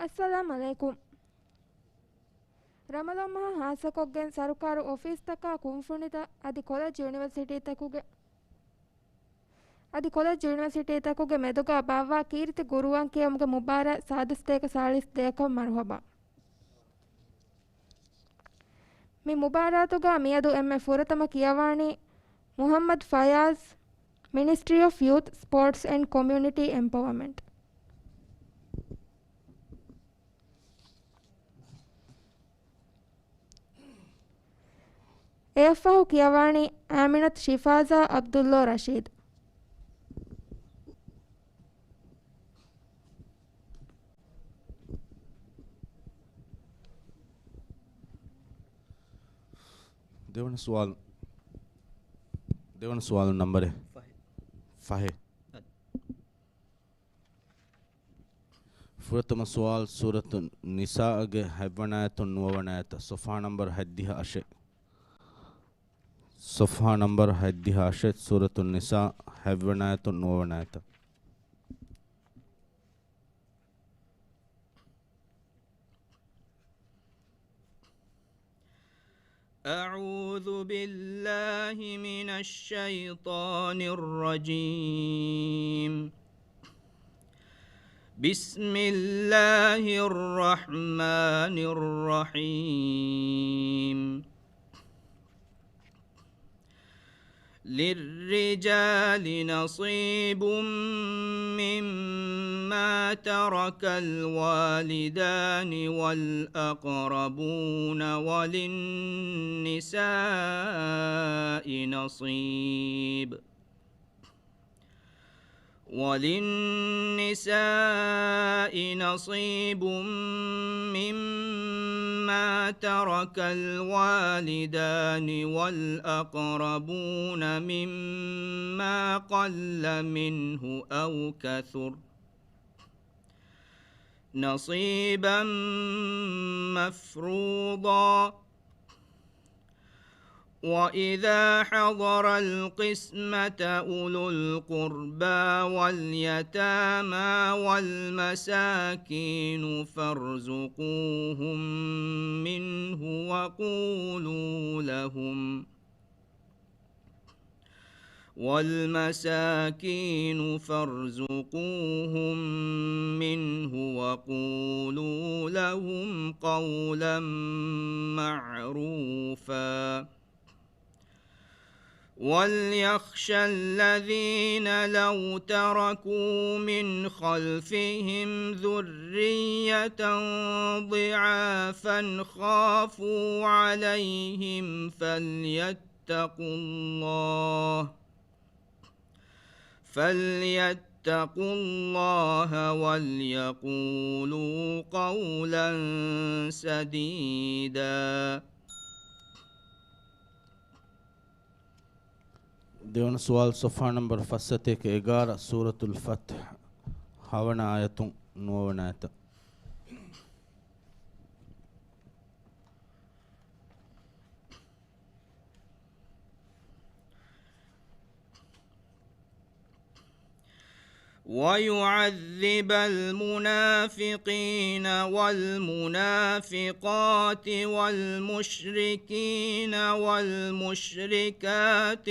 ಅಸ್ಸಲಾಮ್ ಅಲೈಕುಂ. ರಮಲಾನ್ ಮಹ ಹಾಸಕೊಗ್ಗೆನ್ ಸರಕಾರು ಆಫೀಸ್ ತಕ ಕುಂಫುಣಿತ ಅದಿ ಕಾಲೇಜ್ ಯೂನಿವರ್ಸಿಟಿ ತಕುಗೆ ಮೆದುಗ ಬಾವಾ ಕೀರ್ತಿ ಗುರುವಾನ್ ಕಿಯಮ್ಗೆ ಮುಬಾರ ಸಾದಸ್ತೇಕ ಸಾಳಿಸ್ ದೇಕಂ ಮರ್ಹಬಾ. ಮಿ ಮುಬಾರಾತುಗ ಮಿಯದು ಎಮ್ಮೆ ಫುರತಮ ಕಿಯವಾಣಿ Muhammad Fayaz, ministry of youth sports and community empowerment. ಎಫ್ಫಾಹು ಕಿಯವಾಣಿ ಆಮಿನತ್ ಶಿಫಾಜಾ ಅಬ್ದುಲ್ಲೋ ರಶೀದ್. देवन सवाल नंबर है फाहे फुरतम सवाल सूरत निसा गे हैवनायत नुवनायत सफ़ा नंबर हद्दिहा अशे सूरत निसा हैवनायत नुवनायत. أعوذ بالله من الشيطان الرجيم. بسم الله الرحمن الرحيم. للرجال نصيب مما ترك الوالدان والأقربون وللنساء نصيب مما ترك الوالدان والأقربون مما قل منه أو كثر نصيبا مفروضا. وإذا حضر القسمة أولو القربى واليتامى والمساكين فارزقوهم منه وقولوا لهم قولا معروفا. وليخشى الذين لو تركوا من خلفهم ذرية ضعافا خافوا عليهم فليتقوا الله وليقولوا قولا سديدا. देवन सवाल सफ़ा नंबर फसते के 11 सूरतुल फतह हवना आयतों नुवनायत. ويعذب المنافقين والمنافقات والمشركين والمشركات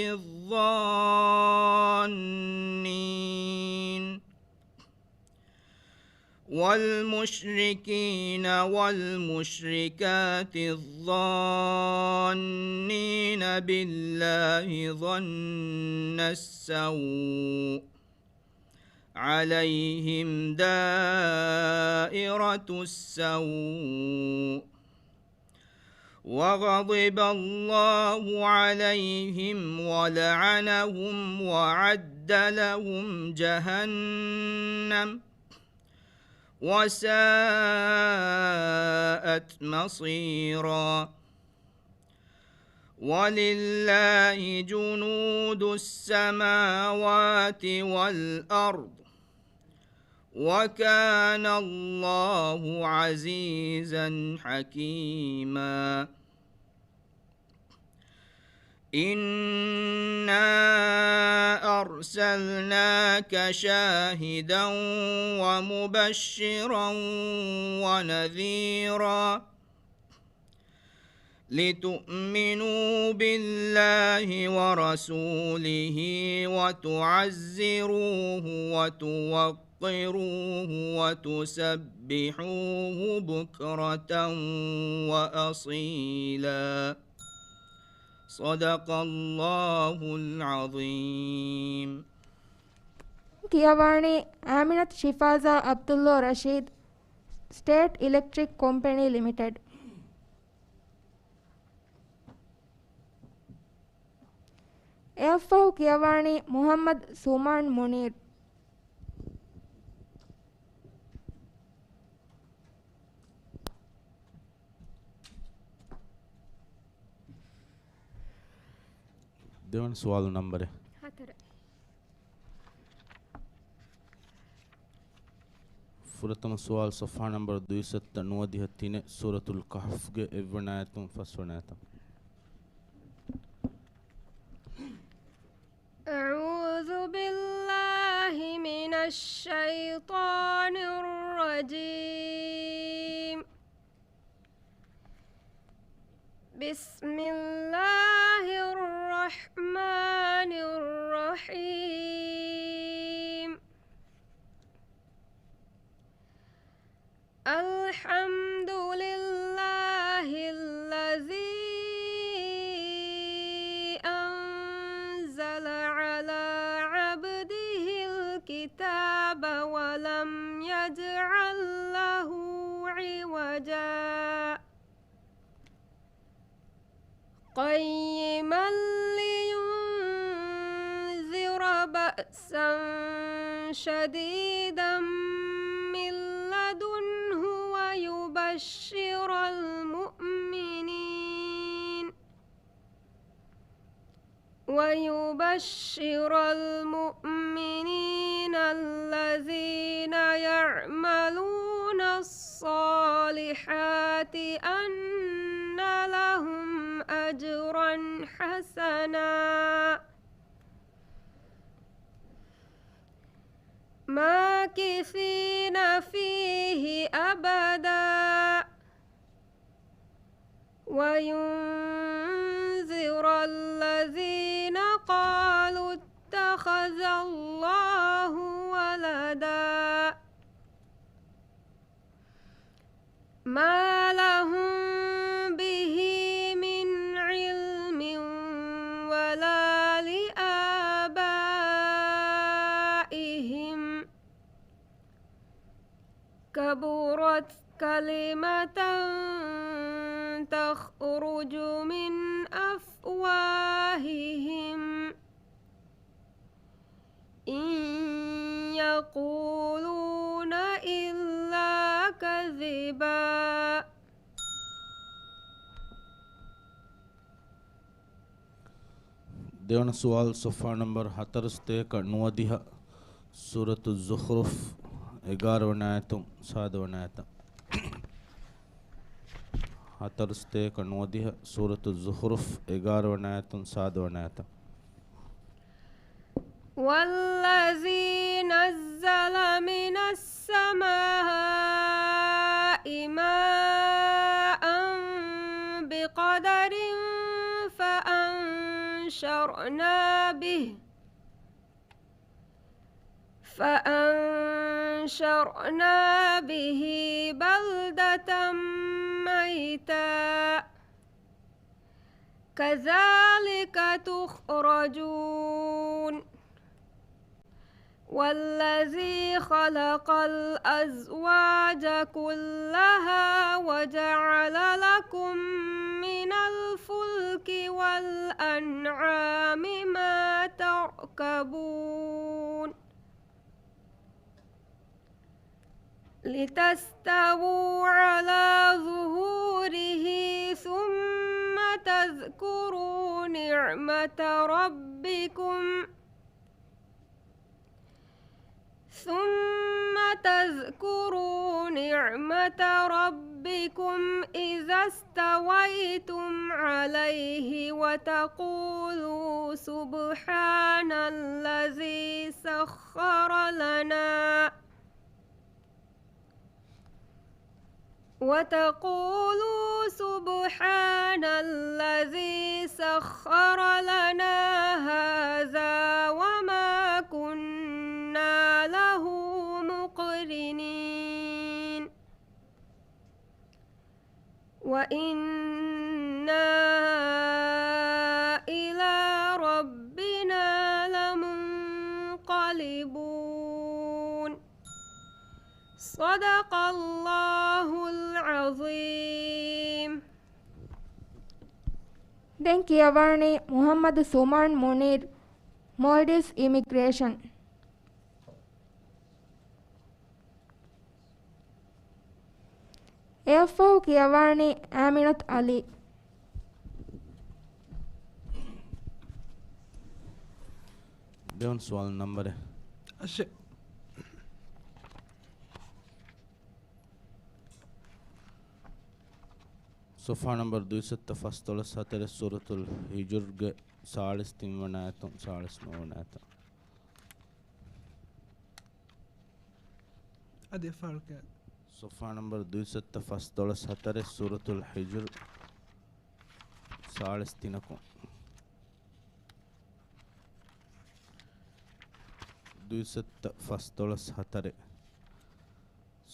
الظانين بالله ظن السوء عليهم دائرة السوء وغضب الله عليهم ولعنهم وعد لهم جهنم وساءت مصيرا. ولله جنود السماوات والأرض وكان الله عزيزا حكيما. إنا أرسلناك شاهدا ومبشرا ونذيرا لتؤمنوا بالله ورسوله وتعزروه وتوقروه وتسبحوه بكرة وأصيلا صدق الله العظيم. කියවානේ ආමිනත් ශිෆාසා අබ්දුල්ලා රෂීද් ස්ටේට් ඉලෙක්ට්‍රික් කොම්පැනි ලිමිටෙඩ්. එෆ්ෆහු කියවානේ මුහම්මද් සුමාන් මුනීර්. දෙවන සුවාල නම්බරේ 4. ෆුරතම සුවාල් සෆා නම්බර 293 සූරතුල් කහෆ් ගේ එවනායතුන් ෆස්වනායතුන්. أعوذ بالله من الشيطان الرجيم. بسم الله الرحمن الرحيم. الحمد لله الذي أنزل على عبده الكتاب ولم يجعل له عوجا قيما لينذر بأسا شديدا من لدنه ويبشر المؤمنين الذين يعملون الصالحات أن لهم أجرا حسنا ماكثين فيه أبدا وينذر الذين قالوا اتخذ الله ولدا ما لهم به من علم ولا لآبائهم كبرت كلمة تخرج من أفواههم إن يقولون إلا كذبا. දෙවන සුවාල් සොෆා නම්බර් 43 90 සූරතු ዙඛ්රුෆ් 11 වන ආයතුන් සාද වන ආයතන්. 43 90 සූරතු ዙඛ්රුෆ් 11 වන ආයතුන් සාද වන ආයතන්. والذي نزل من السماء ماء بقدر فأنشرنا به بلدة ميتا كذلك تخرجون. والذي خلق الأزواج كلها وجعل لكم من الفلك والأنعام ما تركبون لتستووا على ظهوره ثم تذكروا نعمة نعمة ربكم إذا استويتم عليه وتقولوا سبحان الذي سخر لنا هذا وما كنا له مقرنين وإنا إلى ربنا لمنقلبون صدق الله العظيم. Den Kiavarni Muhammad Suman Munir, Maldives Immigration. AFO Kiavarni Aminat Ali. දෙවන් සුවල් නම්බර අශය සොෆා නම්බර් 274 සූරතුල් හිජුර්ගේ 43 වන ඇතුම් 49 වන ඇත අද ෆල්ක සොෆා නම්බර් 274 සූරතුල් හිජුර් 43 274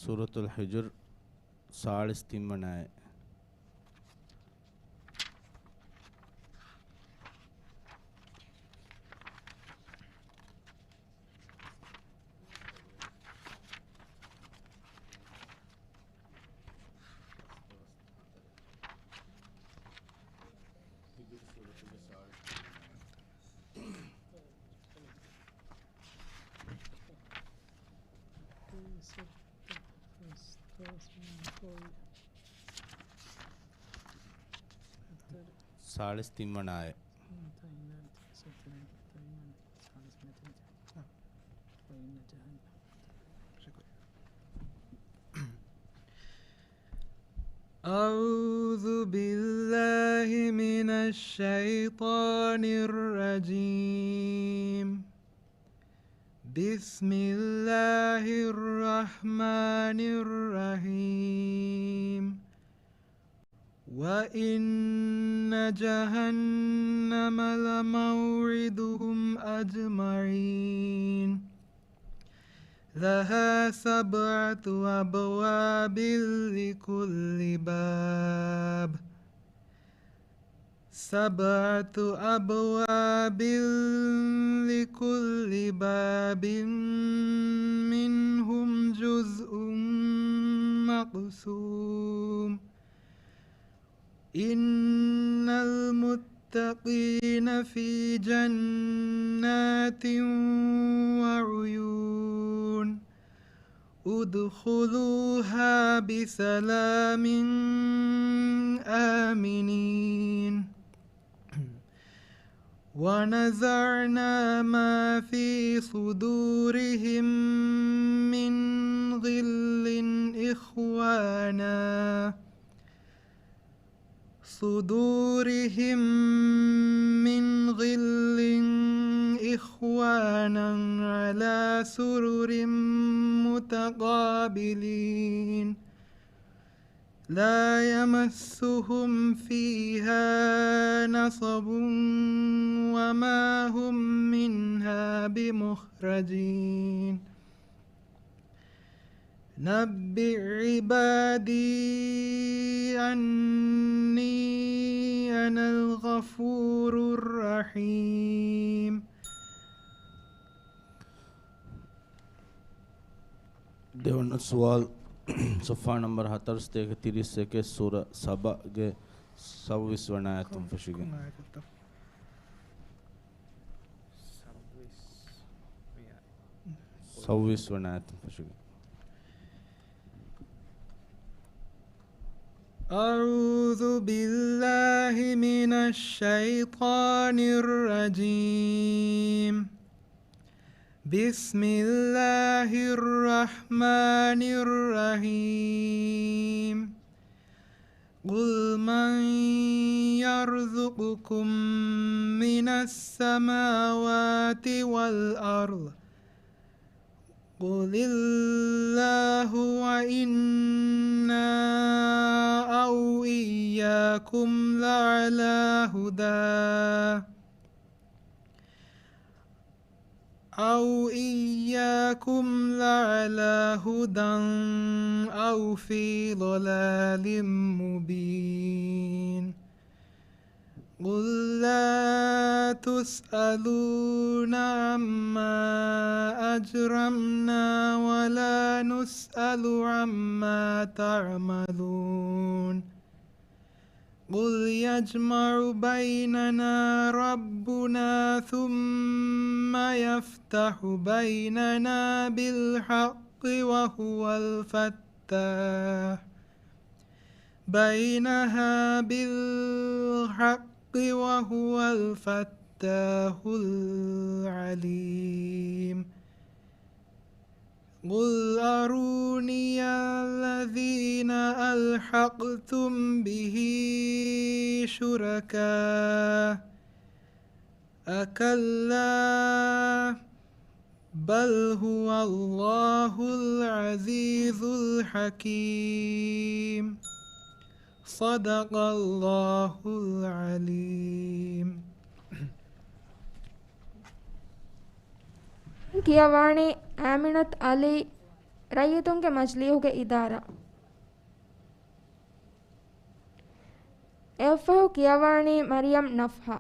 සූරතුල් හිජුර් 43 වන ඇය साढ़े तीन मनाए أعوذ بالله من الشيطان الرجيم بسم الله الرحمن الرحيم وإن جهنم لموعدهم أجمعين لها 7 أبواب لكل باب 7 أبواب لكل باب منهم جزء مقسوم إن المتقين في جنات وعيون ادخلوها بسلام آمنين ونزعنا ما في صدورهم من غل إخوانا على سرر متقابلين لا يمسهم فيها نصب وما هم منها بمخرجين نبئ عبادي أني أنا الغفور الرحيم දෙවන සුවල් සොෆා නම්බර් 431 සූර සබගේ 26 වන ඇතුම් ෆෂිගෙන් සව්විස් වන ඇතුම් ෆෂිගෙන් أعوذ بالله من الشيطان الرجيم بسم الله الرحمن الرحيم قل من يرزقكم من السماوات والأرض قل الله وإنا أو إياكم لعلى هدى أو في ضلال مبين قل لا تسألون عما أجرمنا ولا نسأل عما تعملون قل يجمع بيننا ربنا ثم يفتح بيننا بالحق وهو الفتاح العليم قل أروني الذين ألحقتم به شركاء كلا بل هو الله العزيز الحكيم صدق الله العليم ಕಿಯವಾಣಿ ಆಮಿನತ್ ಅಲಿ ರೈತುಂಗೆ ಮಜ್ಲಿಹುಗೆ ಇದಾರ ಎಫ್ಫಹು ಕಿಯವಾಣಿ ಮರಿಯಂ ನಫ್ಹಾ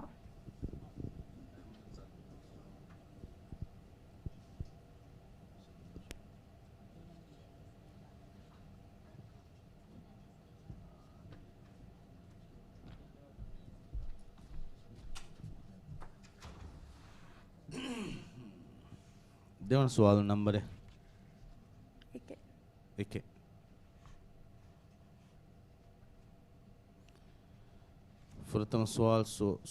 देवन सवाल नंबर है एक प्रथम सवाल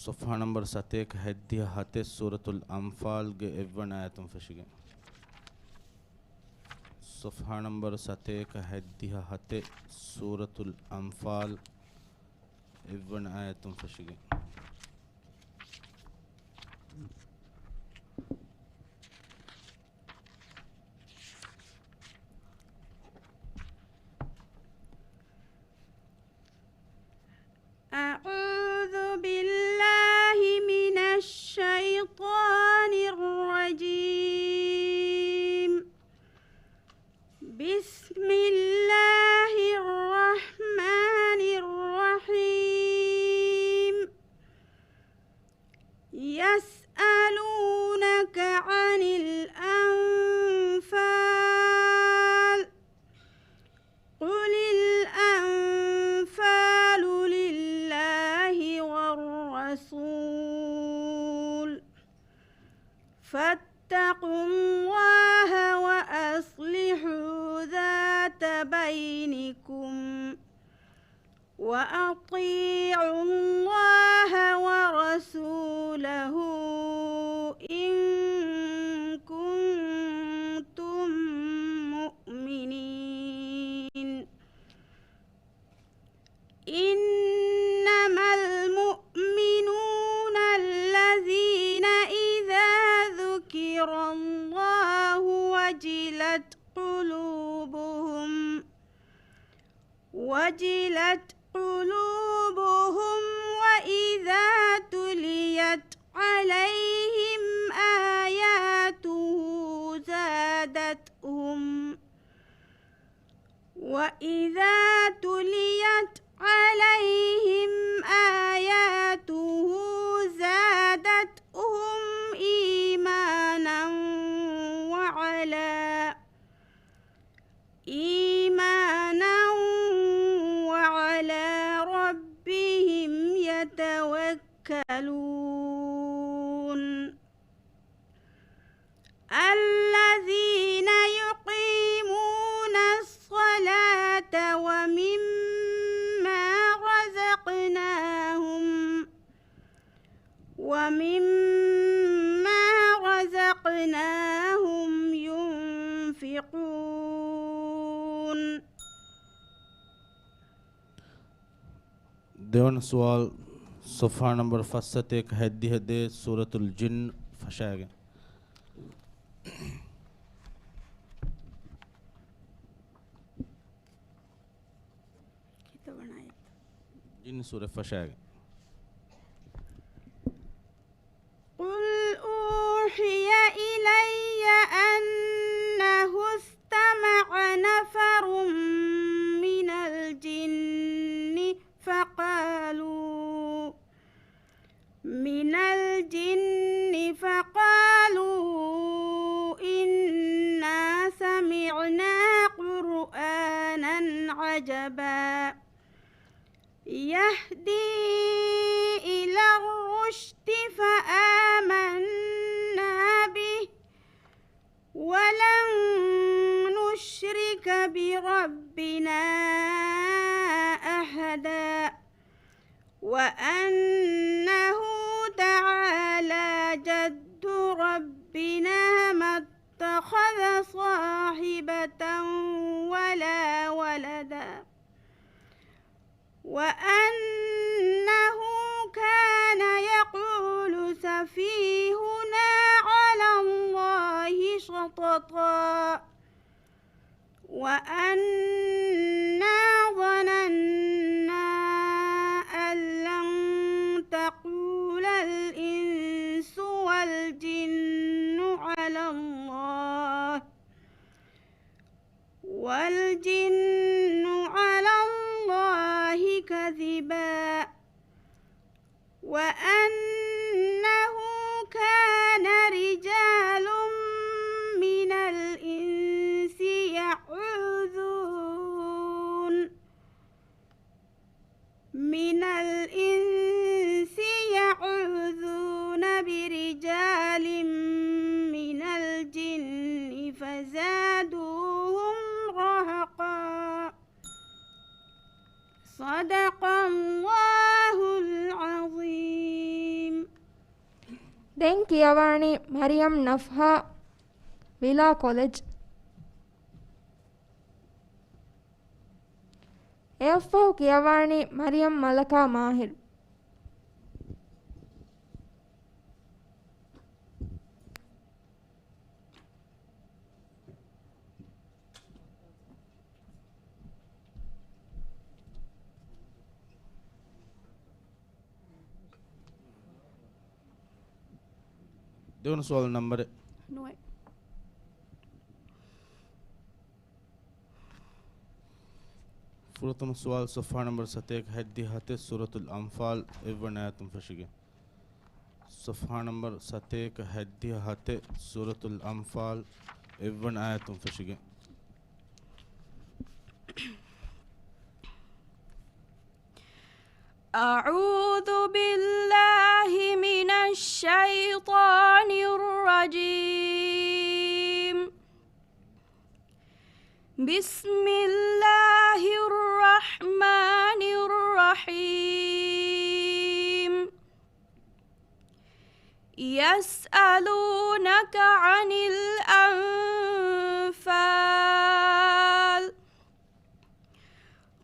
सफ़ा नंबर 7 हद्दिया हते सूरतुल अंफाल गे एवन आयतम फशिगे सफ़ा नंबर 7 हद्दिया हते सूरतुल अंफाल एवन आयतम फशिगे أعوذ بالله من الشيطان الرجيم بسم الله الرحمن الرحيم يسألونك عن الأنفال قل الأنفال لله والرسول فاتقوا الله وأصلحوا ذات بينكم وأطيعوا الله ورسوله إن كنتم مؤمنين إنما المؤمنون الذين إذا ذكر الله وجلت قلوبهم وإذا تليت عليهم آياته زادتهم وإذا تليت عليهم آياته زادتهم إيمانا وعلى ربهم يتوكلون الذين يقيمون الصلاة ومما رزقناهم දෙවන සුවල් සොෆා නම්බර් 71 හැද්දි හදේ සූරතුල් ජින් ෆෂාගෙන් جن سورة فشاق قل أوحي إلي أنه استمع نفر من الجن فقالوا إنا سمعنا قرآنا عجبا يهدي إلى الرشد فآمنا به ولن نشرك بربنا أحدا وأنه تعالى جد ربنا ما اتخذ صاحبة ولا ولدا وأنه كان يقول سفيهنا على الله شططا وأنا ظننا أن لن تقول الإنس والجن على الله كذبا وأنه كان رجال من الإنس يعوذون برجال من الجن فزادوهم رهقا صدق الله العظيم. දැන් කියවන්නේ මරියම් නෆ්හා විලා කොලෙජ්. එයෆෝ කියවන්නේ මරියම් මලකා මාහිර්. දෙවන සුවල් නම්බර 9 فروتم سوال صفحة نمبر 7 هدي هاتي سورة الأنفال إبن آياتم فشيگه صفحة نمبر 7 هدي هاتي سورة الأنفال إبن آياتم فشيگه أعوذ بالله من الشيطان الرجيم. بسم الله الرحمن الرحيم. يسألونك عن الأنفال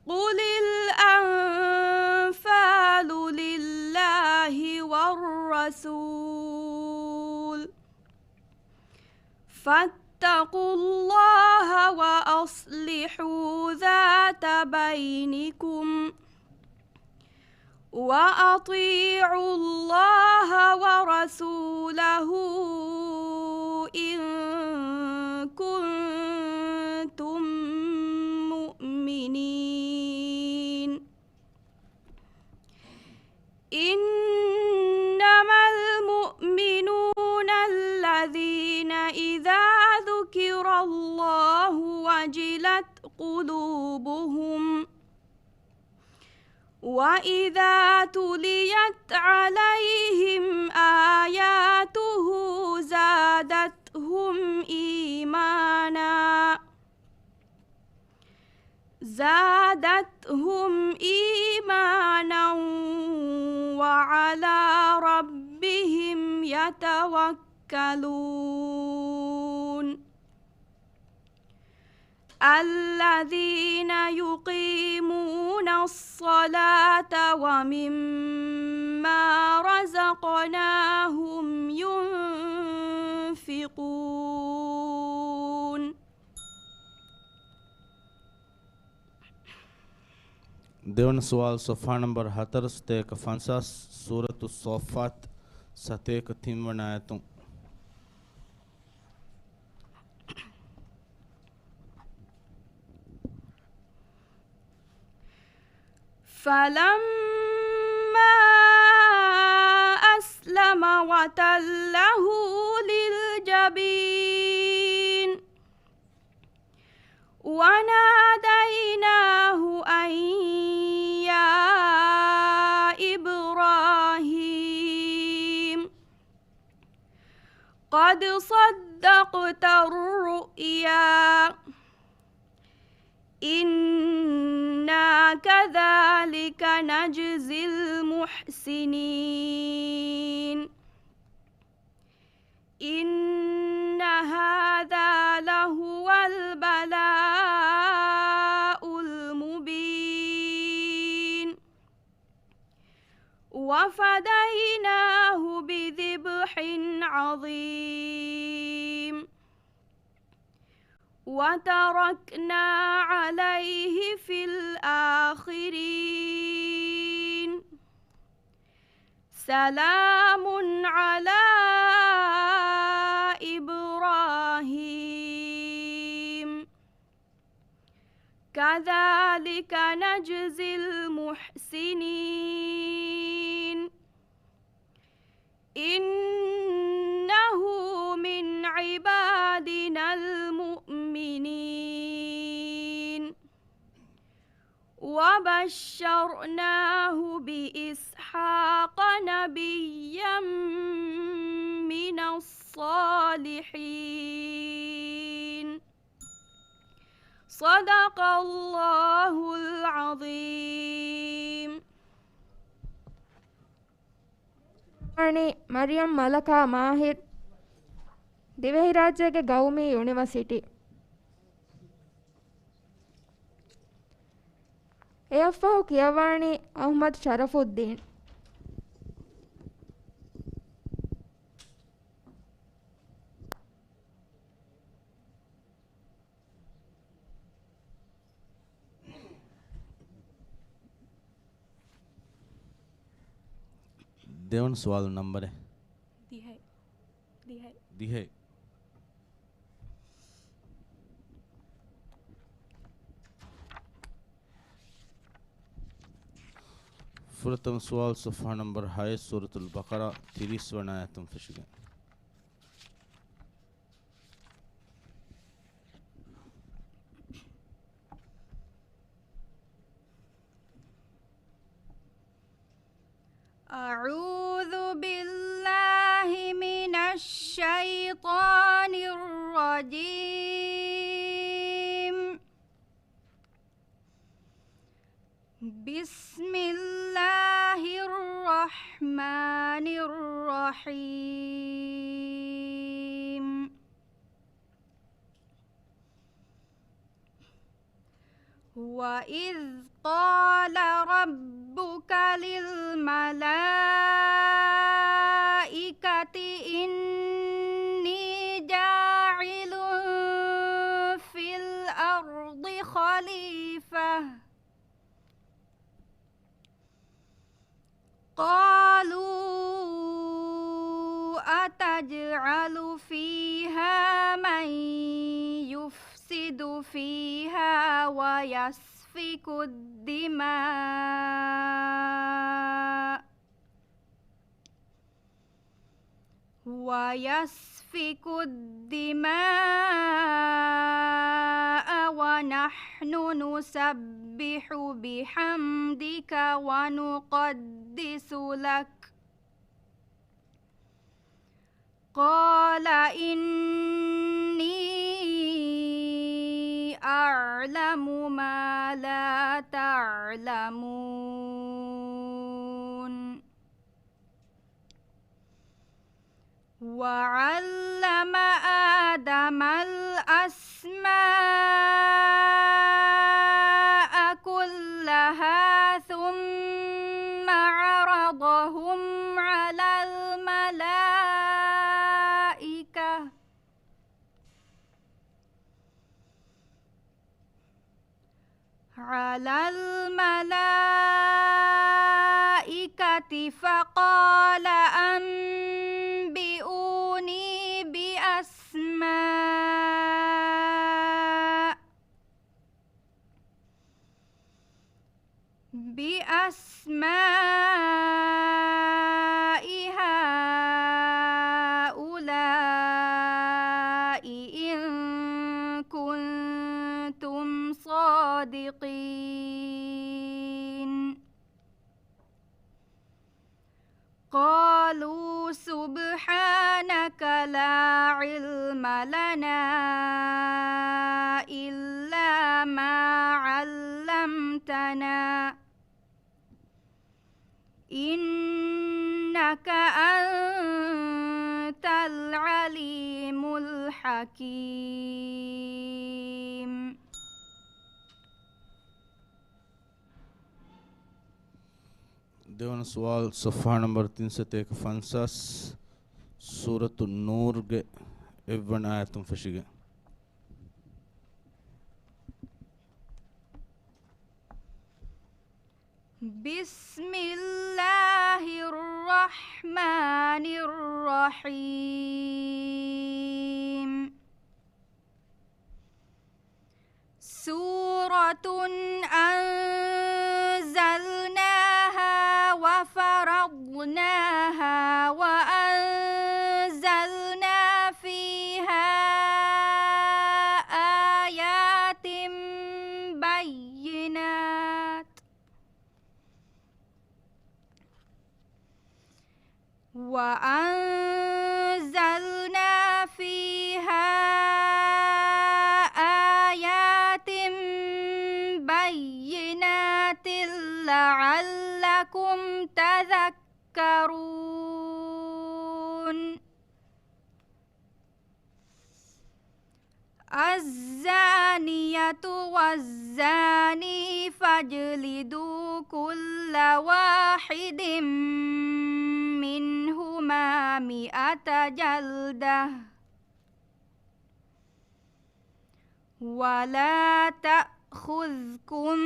قل الأنفال لله والرسول فاتقوا الله وأصلحوا ذات بينكم وأطيعوا الله ورسوله إن كنتم مؤمنين. إنما المؤمنون الذين إذا ذكر الله وجلت قلوبهم وإذا تليت عليهم آياته زادتهم إيمانا وعلى ربهم يتوكلون. الذين يقيمون الصلاة ومما رزقناهم ينفقون. දෙවන සුවාල් සොෆා නම්බර් 4 සතේක 50 සූරතු සෝෆාත් සතේක 3 වන ආයතුන්. فلما أسلم وتله للجبين وناديناه أن يا إبراهيم قد صدقت الرؤيا إنا كذلك نجزي المحسنين إن هذا لهو البلاء المبين وفديناه بذبح عظيم وتركنا عليه في الآخرين سلام على إبراهيم كذلك نجزي المحسنين إنه من عبادنا المؤمنين وبشرناه بإسحاق نبيا من الصالحين صدق الله العظيم. ಮರಿಯಂ ಮಲಕಾ ಮಾಹಿರ್ ದಿವೆಹಿ ರಾಜ್ಯಗೆ ಗೌಮಿ ಯೂನಿವರ್ಸಿಟಿ ಎಫ್ಫಹು ಕಿಯವಾಣಿ ಅಹ್ಮದ್ ಶರಫುದ್ದೀನ್. දෙවන සුවාල් නම්බරේ 10. فلتم سوال صفحة نمبر 6 سورة البقرة 30 ونا آياتم فشگن. أعوذ بالله من الشيطان الرجيم. بسم الله الرحمن الرحيم. وإذ قال ربك للملائكة إني جاعل في الأرض خليفة قالوا أتجعل فيها من يفسد فيها ويسفك الدماء ونحن نسبح بحمدك ونقدس لك قال إني أعلم ما لا تعلمون. وعلم آدم الأسماء على الملائكة فقال أنبئوني بأسماء هؤلاء إن كنتم صادقين. قالوا سبحانك لا علم لنا إلا ما علمتنا إنك أنت العليم الحكيم. देवन सवाल सफ़ा नंबर 351 सूरत नूर गे एवं आयतुम फशिगे बिस्मिल्लाहिर्रहमानिर्रहीम। सूरतुन अंज़लनाहा वफ़रضनाहा वअंज़लना फ़ीहा आयातिम बय्यिनात وأنزلنا فيها آيات بينات لعلكم تذكرون. الزانية والزاني فاجلدوا كل واحد منهما 100 جلدة ولا تأخذكم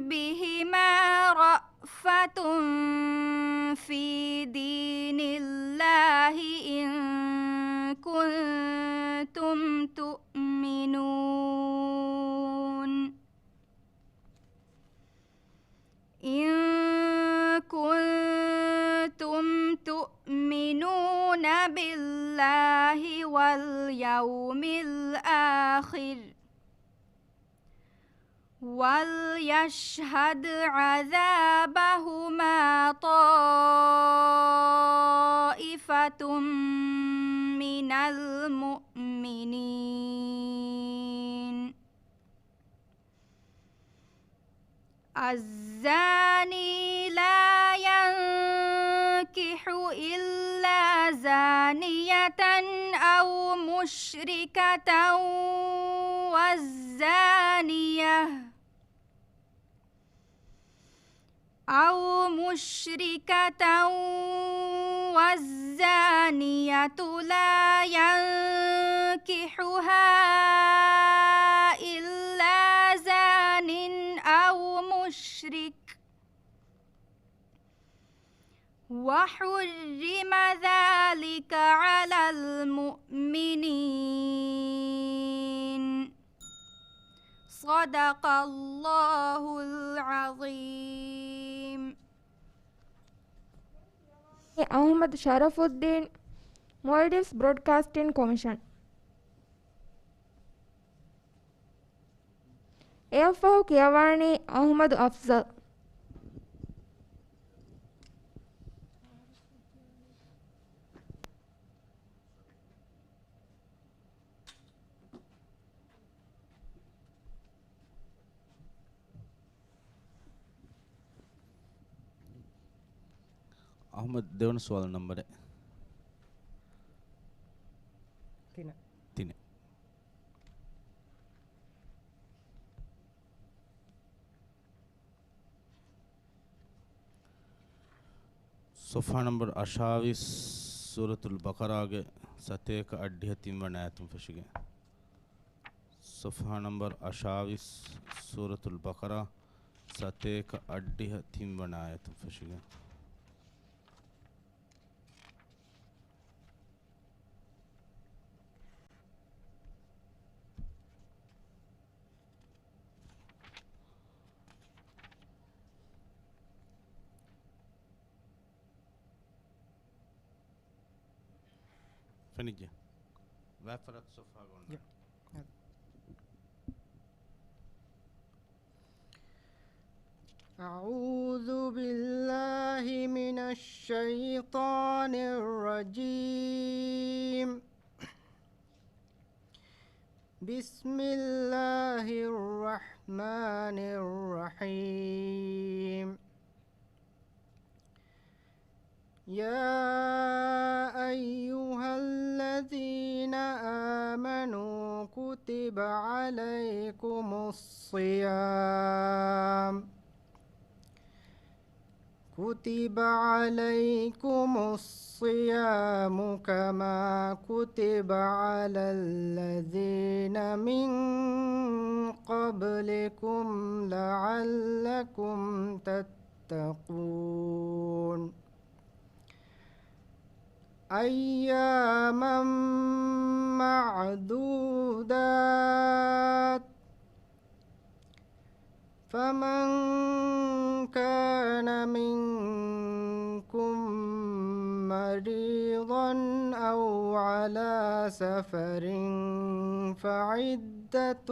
بهما رأفة في دين الله إن كنتم تؤمنون بالله واليوم الآخر وليشهد عذابهما طائفة من المؤمنين. الزاني لا ينكح إلا زانية أو مشركة والزانية لا ينكحها إلا زان أو مشرك وحرم ذلك على المؤمنين. صدق الله العظيم. Ahmad Sharafuddin, Maldives Broadcasting Commission. Eafahu Kiyawani Ahmad Afzal. Ahmad देवन सवाल नंबर है 3 सफ़ा नंबर 28 सूरतुल बकरा के 7 का 38 आयतुम फशिगे صفحة نمبر 28 سورة البقرة ستيك أديها تيم آية فشيغا فنيجي وافرت صفحة قلنا أعوذ بالله من الشيطان الرجيم بسم الله الرحمن الرحيم يا أيها الذين آمنوا كتب عليكم الصيام كما كتب على الذين من قبلكم لعلكم تتقون أياما معدودات فمن كان منكم مريضا أو على سفر فعدة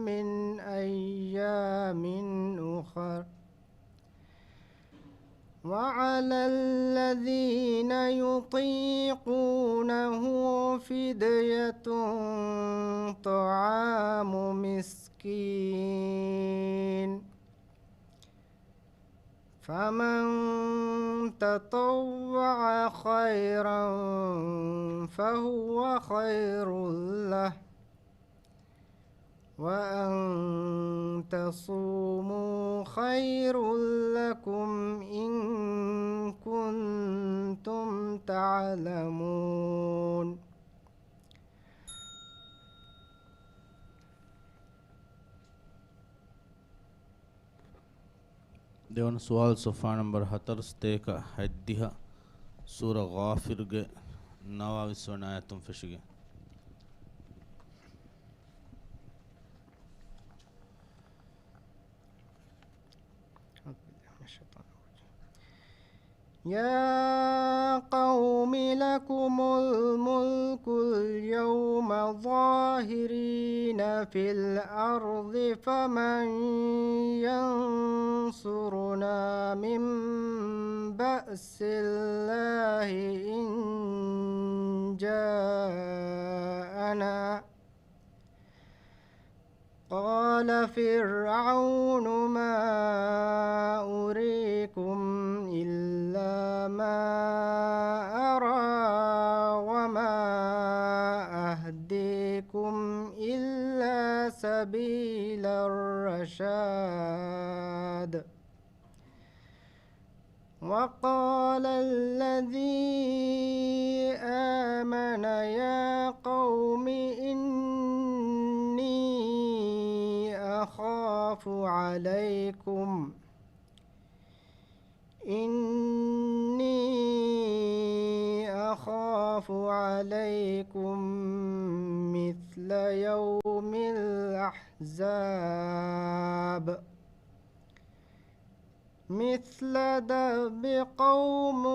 من أيام أخر وعلى الذين يطيقونه فدية طعام مسكين فمن تطوع خيرا فهو خير له وأن تصوموا خير لكم إن كنتم تعلمون देवन सवाल सफ़ा नंबर 70 का हद्दिहा सूरा गाफिर के 29 आयतुम फशिगे يا قوم لكم الملك اليوم ظاهرين في الأرض فمن ينصرنا من بأس الله إن جاءنا قال فرعون ما أريكم إلا ما أرى وما أهديكم إلا سبيل الرشاد وقال الذي آمن يا قوم إني أخاف عليكم مثل يوم الأحزاب مثل دأب قوم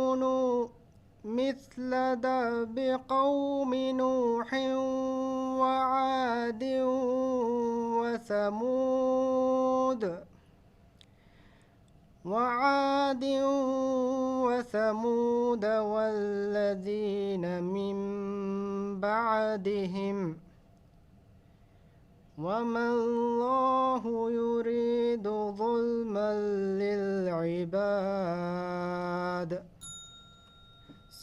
نوح وعاد وثمود والذين من بعدهم وما الله يريد ظلما للعباد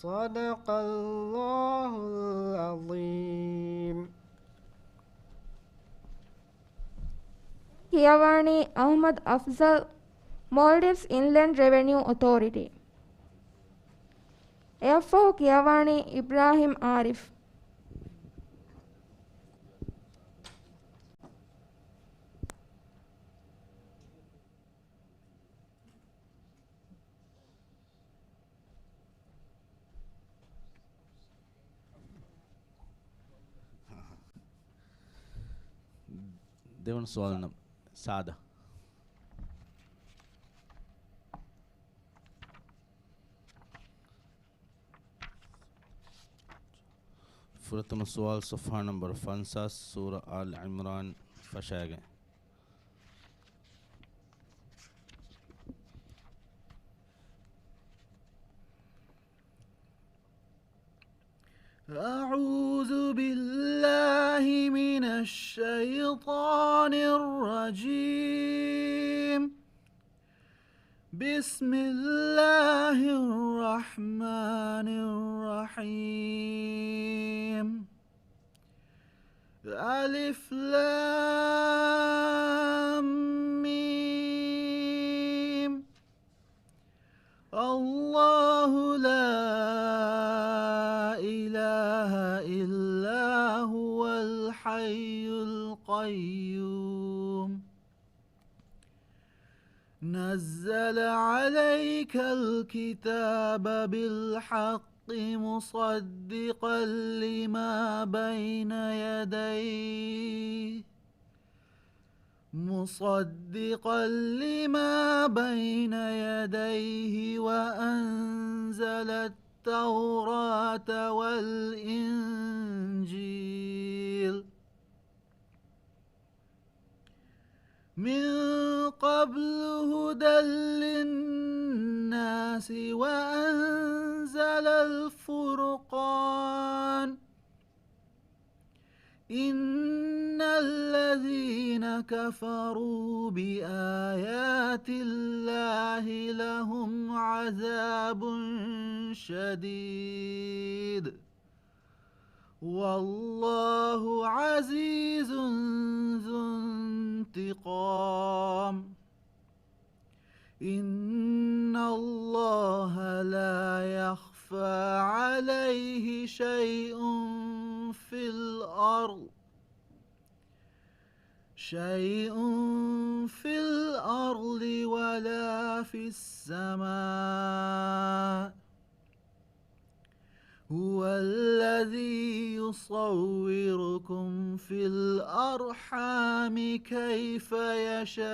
صدق الله العظيم Kiyawani Ahmad Afzal, Maldives Inland Revenue Authority. Eyafahu Kiyawani Ibrahim Arif. දෙවන සුවල් නම් සාදා. فرتم سوال صفحة نمبر 5 سورة آل عمران فشاگه. أعوذ بالله من الشيطان الرجيم. بسم الله الرحمن الرحيم. ألف لام ميم. الله لا إله إلا هو الحي القيوم. نزل عليك الكتاب بالحق مصدقا لما بين يديه وأنزل التوراة والإنجيل من قبل هدى للناس وأنزل الفرقان. إن الذين كفروا بآيات الله لهم عذاب شديد والله عزيز ذو انتقام. إن الله لا يخفى عليه شيء في الأرض ولا في السماء. هو الذي يصوركم في الأرحام كيف يشاء.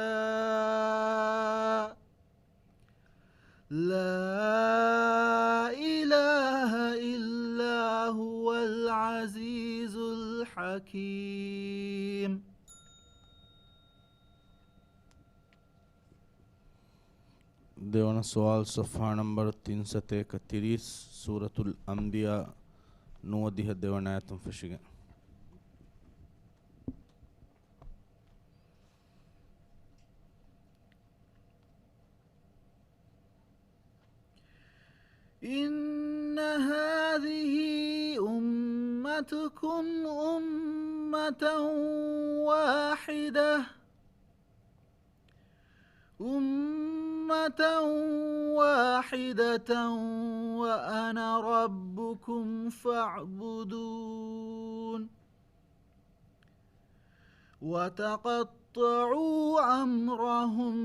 لا إله إلا هو العزيز الحكيم. देवन सवाल सफ़ा नंबर 331 सूरतुल अंबिया 9 देवन आयतम फशिगे. إن هذه أمتكم أمة واحدة وأنا ربكم فاعبدون. وتقطعوا أمرهم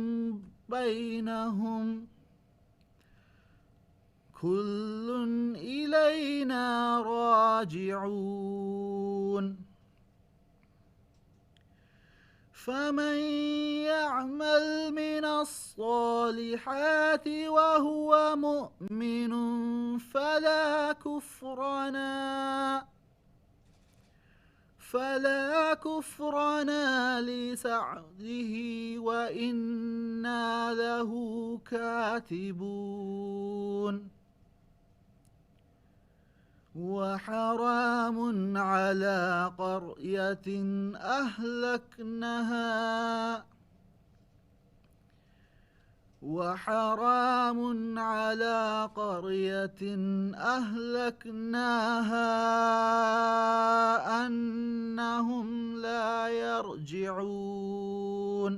بينهم كل إلينا راجعون. فمن يعمل من الصالحات وهو مؤمن فلا كفرنا لسعيه وإنا له كاتبون. وحرام على قرية أهلكناها أنهم لا يرجعون.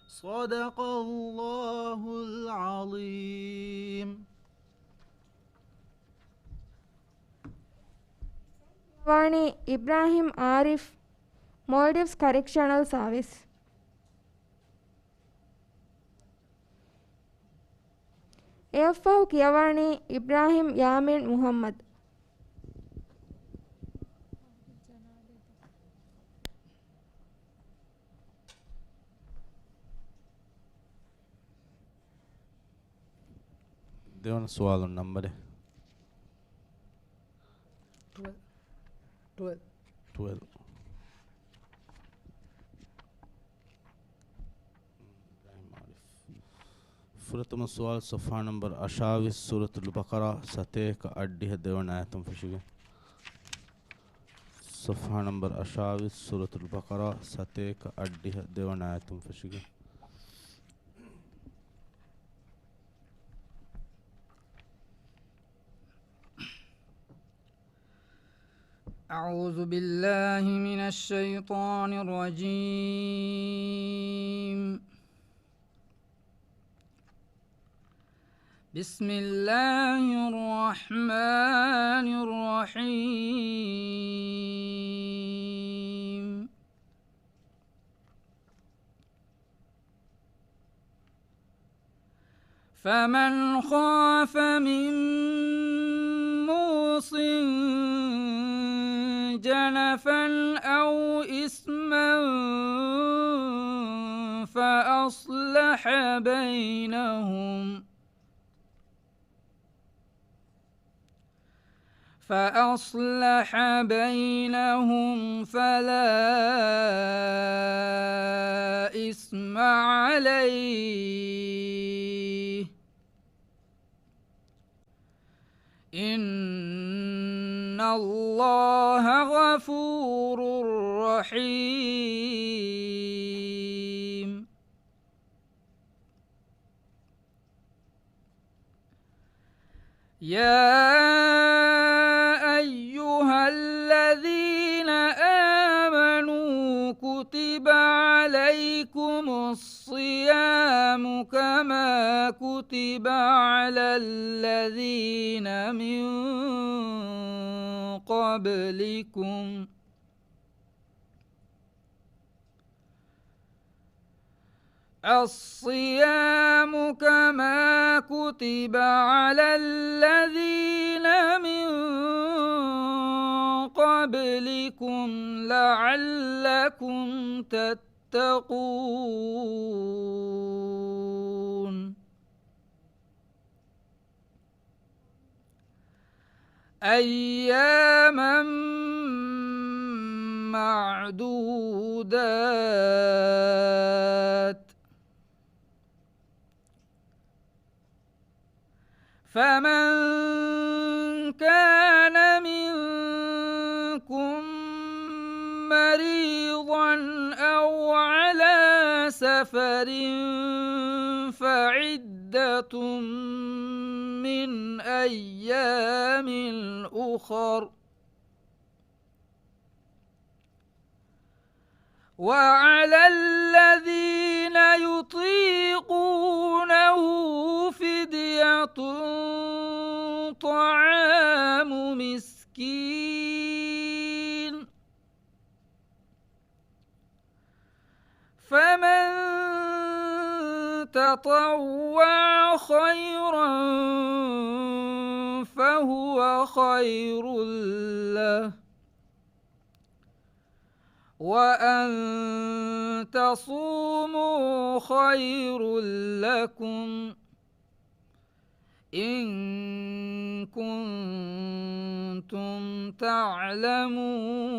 صدق الله العظيم. Vani Ibrahim Arif, Maldives Correctional Service. AFF Kiyawani Ibrahim Yamin Muhammad. දෙවන සුවාලුන් නම්බරේ 12. फुरतम सवाल सफ़ा नंबर 28 सूरतुल बकरा सते का अड्डी देवन आयतम फशिगे सफ़ा नंबर 28 सूरतुल बकरा सते का अड्डी देवन आयतम फशिगे أعوذ بالله من الشيطان الرجيم بسم الله الرحمن الرحيم فمن خاف من موص جنفا أو إثما فأصلح بينهم فلا إثم عليه إن الله غفور رحيم يا أيها الذين آمنوا كتب عليكم الصيام كما كتب على الذين من قبلكم الصيام كما كتب على الذين من قبلكم لعلكم تتقون أياما معدودات فمن كان منكم مريضا أو على سفر فعدة من أيام أخر وعلى الذين يطيقونه فدية طعام مسكين فمن تطوع خيرا فهو خير له وأن تصوموا خير لكم إن كنتم تعلمون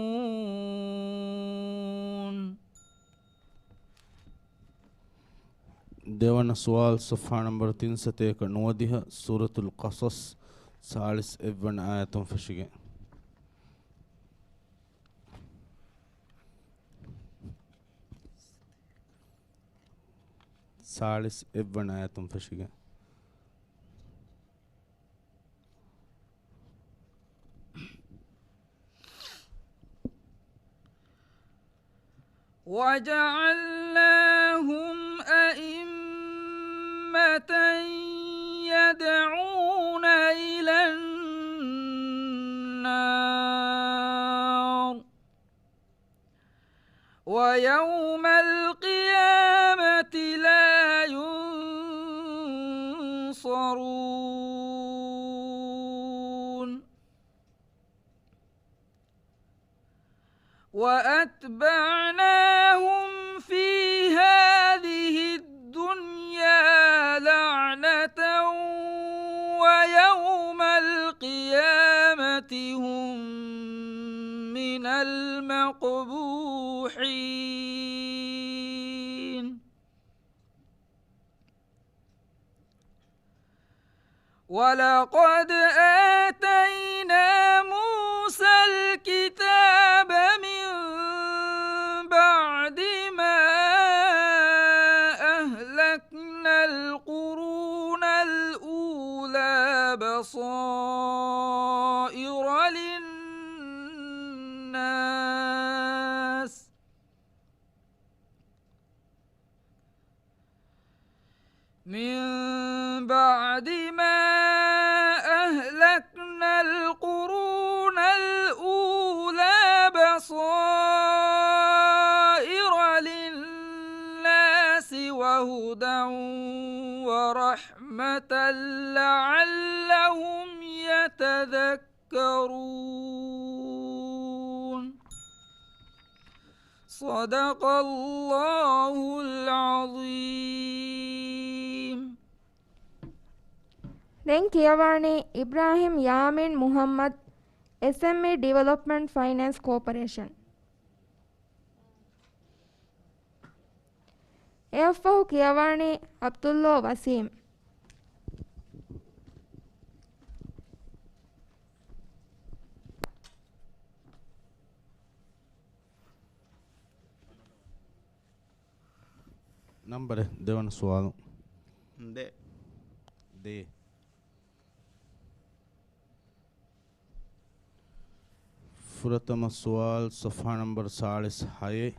देवन सवाल सफ़ा नंबर 390 सूरतुल क़सस 40 आयतों फशिगे आयतों फशिगे وجعلناهم أئمة يدعون إلى النار ويوم القيامة لا ينصرون وأتبعناهم في هذه الدنيا لعنة ولقد آتينا موسى الكتاب من بعد ما أهلكنا القرون الأولى بصائر للناس من بعد ما أهلكنا القرون الأولى بصائر للناس وهدى ورحمة لعلهم يتذكرون. صدق الله العظيم. දැන් කියවන්නේ ඉබ්‍රාහිම් යාමින් මුහම්මද් SME Development Finance Corporation. එයෆහු කියවන්නේ අබ්දුල්ලා වසීම්. نمبر देवन सवाल दे दे फुरतम सवाल सफ़ा नंबर 46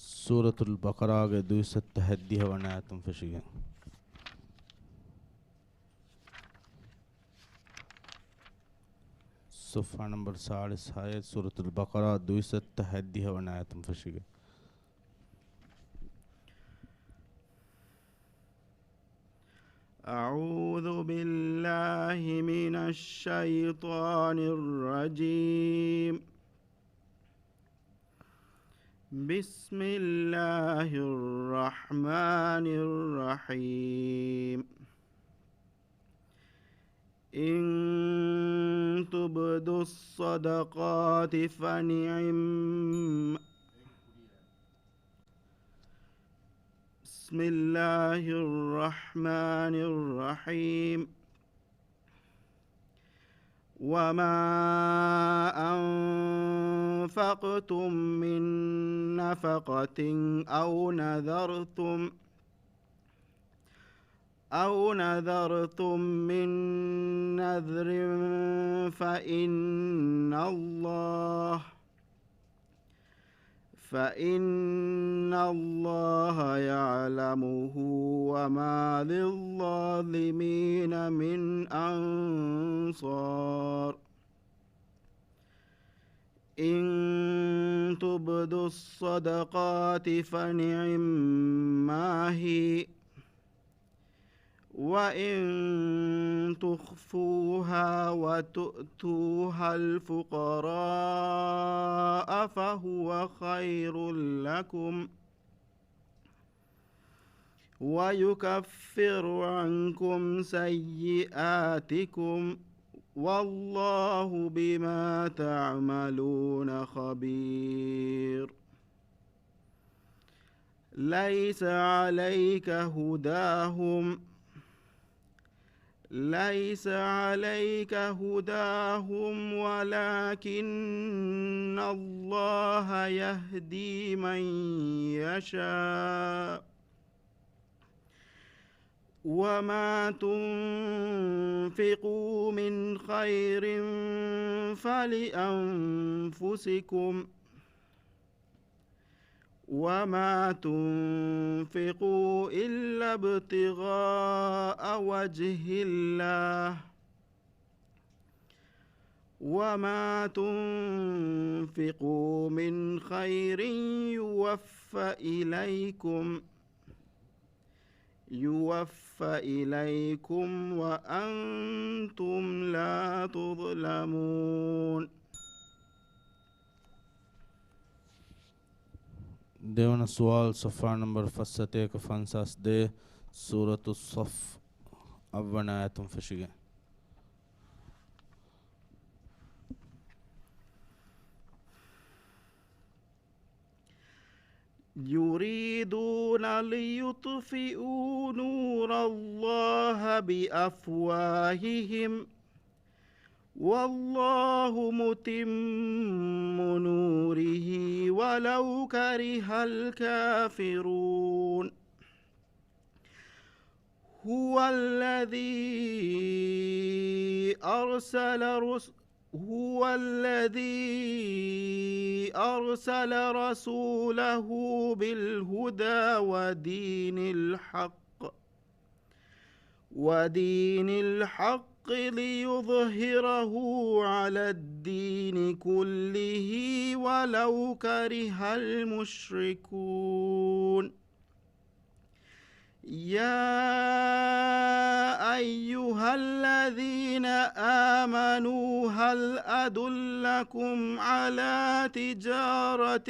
सूरतुल बकरा के 270 वनायतुम फशिगे सफ़ा नंबर 46 सूरतुल बकरा 270 वनायतुम फशिगे أعوذ بالله من الشيطان الرجيم. بسم الله الرحمن الرحيم. إن تبدوا الصدقات فنعم. بسم الله الرحمن الرحيم. وما أنفقتم من نفقة أو نذرتم من نذر فإن الله يعلمه وما للظالمين من أنصار. إن تبدوا الصدقات فنعما هي وإن تخفوها وتؤتوها الفقراء فهو خير لكم ويكفر عنكم سيئاتكم والله بما تعملون خبير. ليس عليك هداهم ولكن الله يهدي من يشاء. وما تنفقوا من خير فلأنفسكم وما تنفقوا إلا ابتغاء وجه الله وما تنفقوا من خير يوفى إليكم وأنتم لا تظلمون. देवन सवाल सफ़ा नंबर 51 दे सूरत الصف أول آية فشيء يريدون ليطفئوا نور الله بأفواههم والله متم نوره ولو كره الكافرون هو الذي أرسل رسوله بالهدى ودين الحق ليظهره على الدين كله ولو كره المشركون يا أيها الذين آمنوا هل أدلكم على تجارة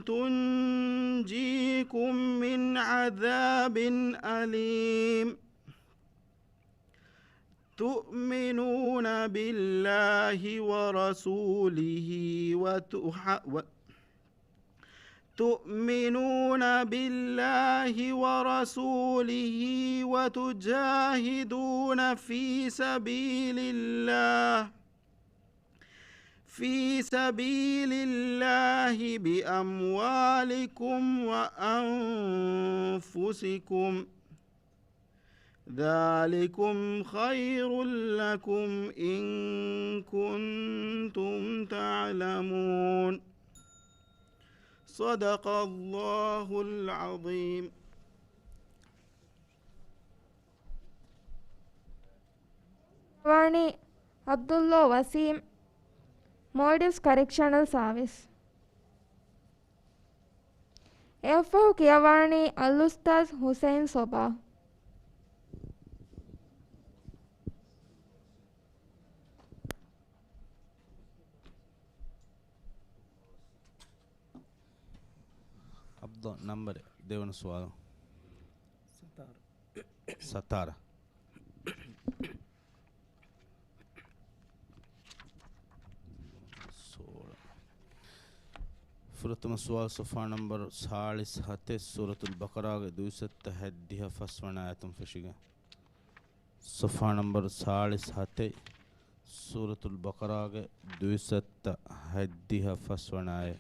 تنجيكم من عذاب أليم تؤمنون بالله ورسوله وتجاهدون في سبيل الله بأموالكم وأنفسكم ذلكم خير لكم إن كنتم تعلمون صدق الله العظيم. Wani Abdullah Wasim, Maldives Correctional Service. F.O. Kiawani Al-Ustaz Hussein Soba. Abdul number Devan Swal Satara. فرتم سوال صفحة نمبر 47 سورة البقرة 207 فسوان آياتم فشيغا صفحة نمبر 47 سورة البقرة 207 فسوان آيات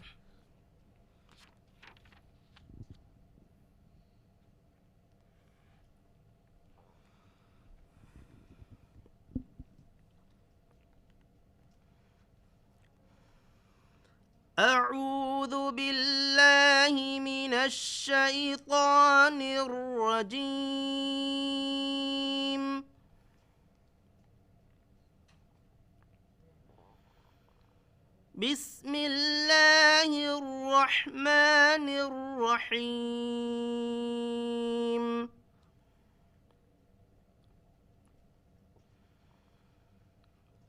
أعوذ بالله من الشيطان الرجيم بسم الله الرحمن الرحيم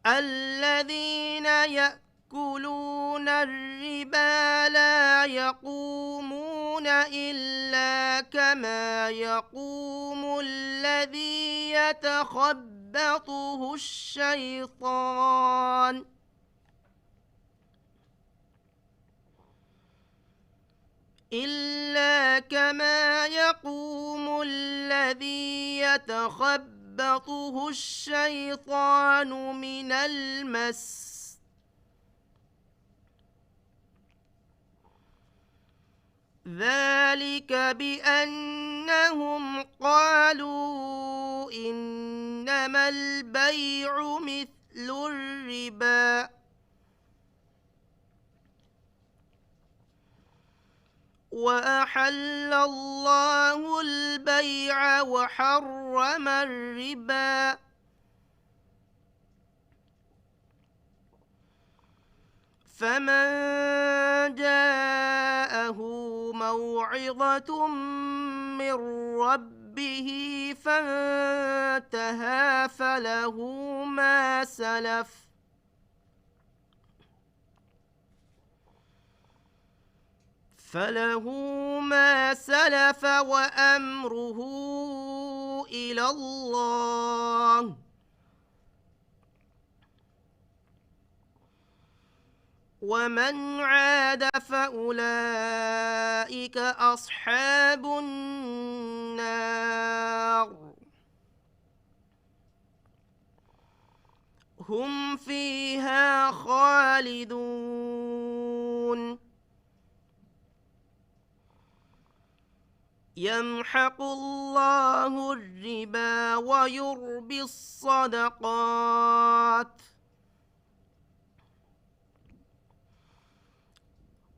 الذين يأكلون الربا لا يقومون إلا كما يقوم الذي يتخبطه الشيطان من المس ذلك بأنهم قالوا إنما البيع مثل الربا وأحل الله البيع وحرم الربا فمن جاءه موعظة من ربه فانتهى فله ما سلف وأمره إلى الله ومن عاد فأولئك أصحاب النار هم فيها خالدون يمحق الله الربا ويربي الصدقات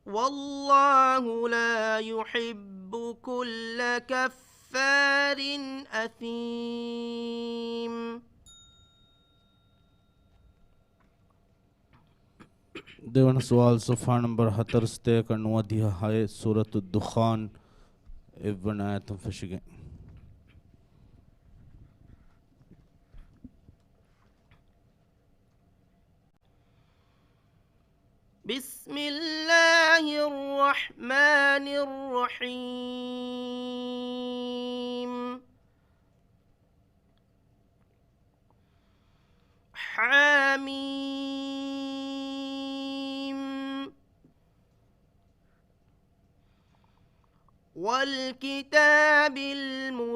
والله لا يحب كل كفار أثيم. देवन सवाल सफ़ा नंबर 70 का नुआदिया है सूरत दुखान इब्न आयतम फशिगे بسم الله الرحمن الرحيم حميم والكتاب المبين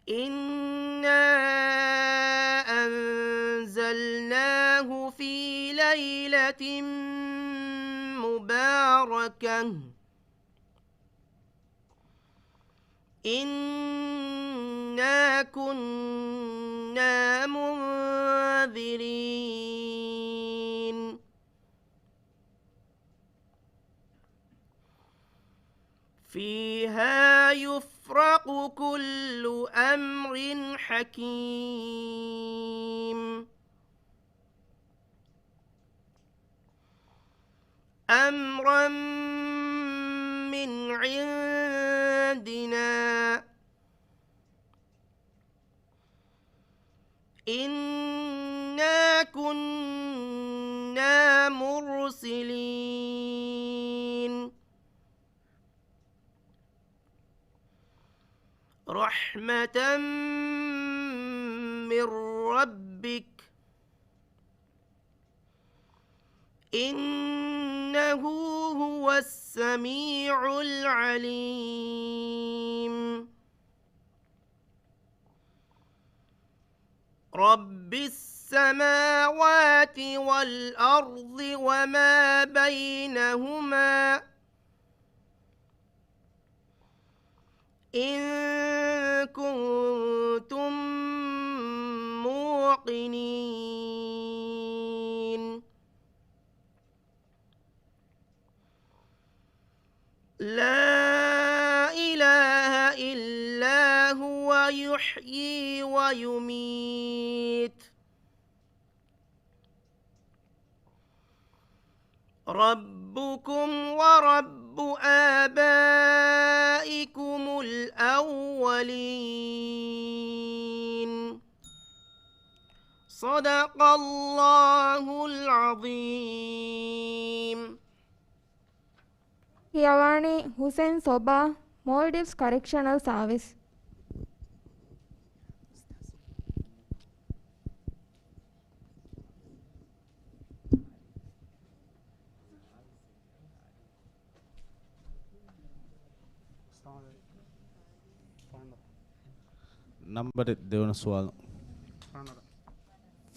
إنا أنزلناه في ليلة مباركة إنا كنا منذرين فيها يفرق كل أمر حكيم أمرا من عندنا إنا كنا مرسلين رحمة من ربك إنه هو السميع العليم رب السماوات والأرض وما بينهما إن كنتم موقنين لا إله إلا هو يحيي ويميت ربكم ورب آبائكم الأولين صدق الله العظيم. Yawani Hussein Soba, Maldives Correctional Service. Number देवन सवाल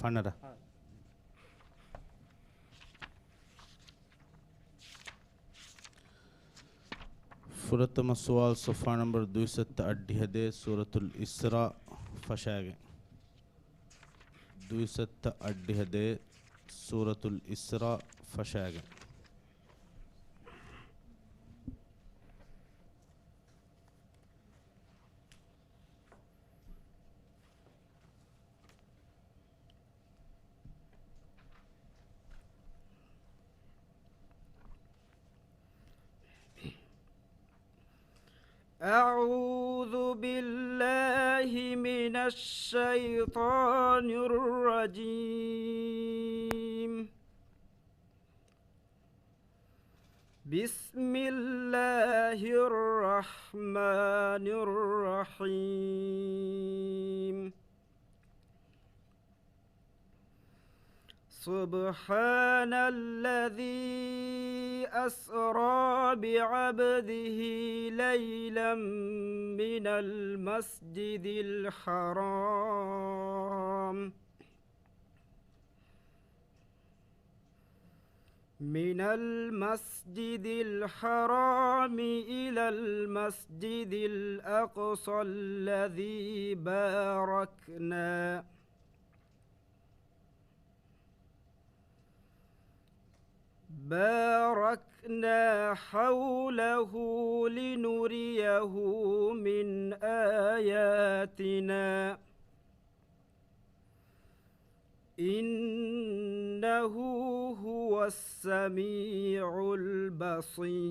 फनरा फुरतम सवाल सफ़ा नंबर 280 सूरतुल इस्रा फशागे 280 सूरतुल इस्रा फशागे أعوذ بالله من الشيطان الرجيم بسم الله الرحمن الرحيم سبحان الذي أسرى بعبده ليلا من المسجد الحرام إلى المسجد الأقصى الذي باركنا حوله لنريه من آياتنا إنه هو السميع البصير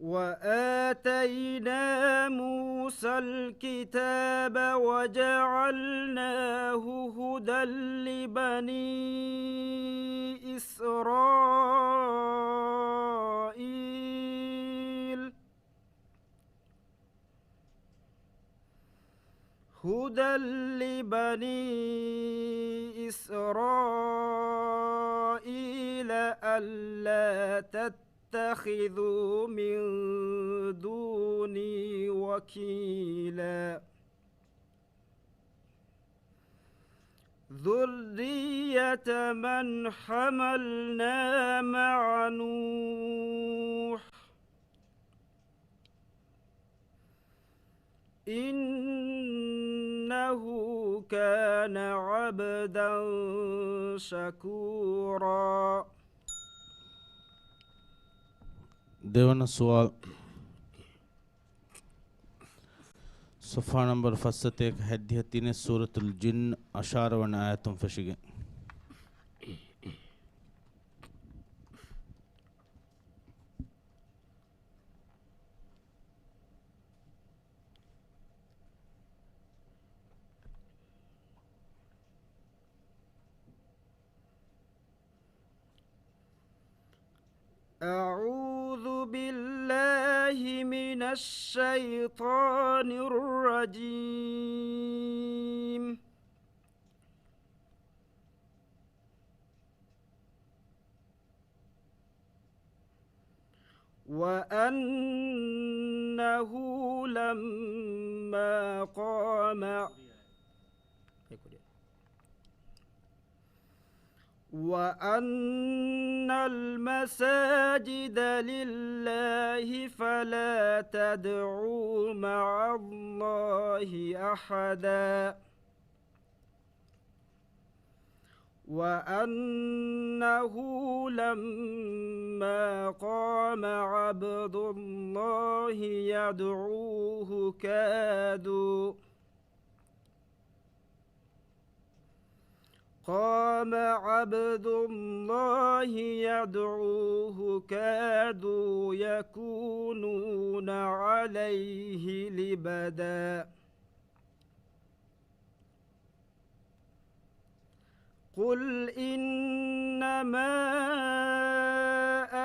وآتينا موسى الكتاب وجعلناه هدى لبني إسرائيل ألا تتخذوا من دوني وكيلا ذرية من حملنا مع نوح إنه كان عبدا شكورا. देवन सवाल सफ़ा नंबर फसत एक हद्यतीन सूरतुल जिन अशार वन आयतुम फशिगे أعوذ بالله من الشيطان الرجيم وأنه لما قام وأن المساجد لله فلا تدعوا مع الله أحدا وأنه لما قام عبد الله يدعوه كادوا يكونون عليه لبدا قل إنما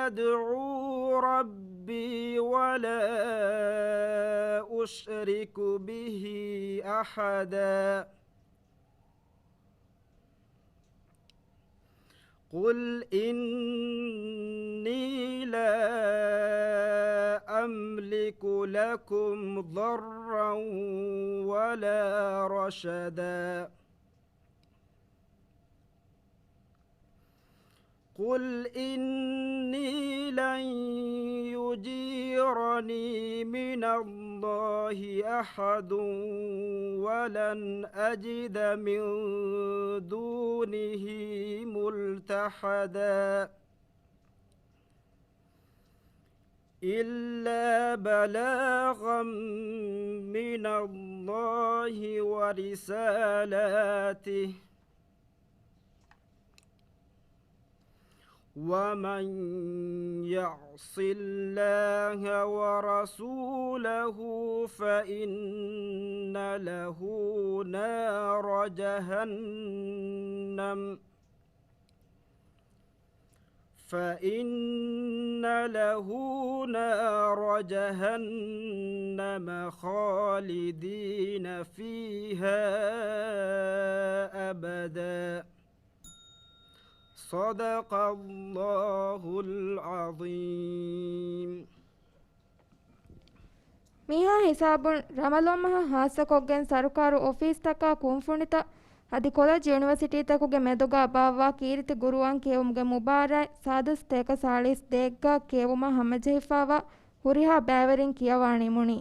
أدعو ربي ولا أشرك به أحدا قل إني لا أملك لكم ضرا ولا رشدا قل إني لن يجيرني من الله أحد ولن أجد من دونه ملتحدا إلا بلاغا من الله ورسالاته ومن يعص الله ورسوله فإن له نار جهنم فإن له نار جهنم خالدين فيها أبدا صدق الله العظيم. ಮೀಹಾ ಹಿಸಾಬುನ್ ರಮಲೊಮ್ಮಹ ಹಾಸಕೊಗ್ಗೆನ್ ಸರ್ಕಾರು ಆಫೀಸ್ ತಕ ಕುಂಫುಣಿತ ಅದಿ ಕಾಲೇಜ್ ಯೂನಿವರ್ಸಿಟಿ ತಕುಗೆ ಮೆದುಗ ಬಾವ್ವಾ ಕೀರಿತಿ ಗುರುವಾನ್ ಕೇವುಮ್ಗೆ ಮುಬಾರಾಯ್ ಸಾದಸ್ ತೇಕ ಸಾಳಿಸ್ ದೇಗ್ಗಾ ಕೇವುಮ ಹಮಜೆಹಿಫಾವಾ ಹುರಿಹಾ ಬ್ಯಾವರಿನ್ ಕಿಯವಾಣಿ ಮುಣಿ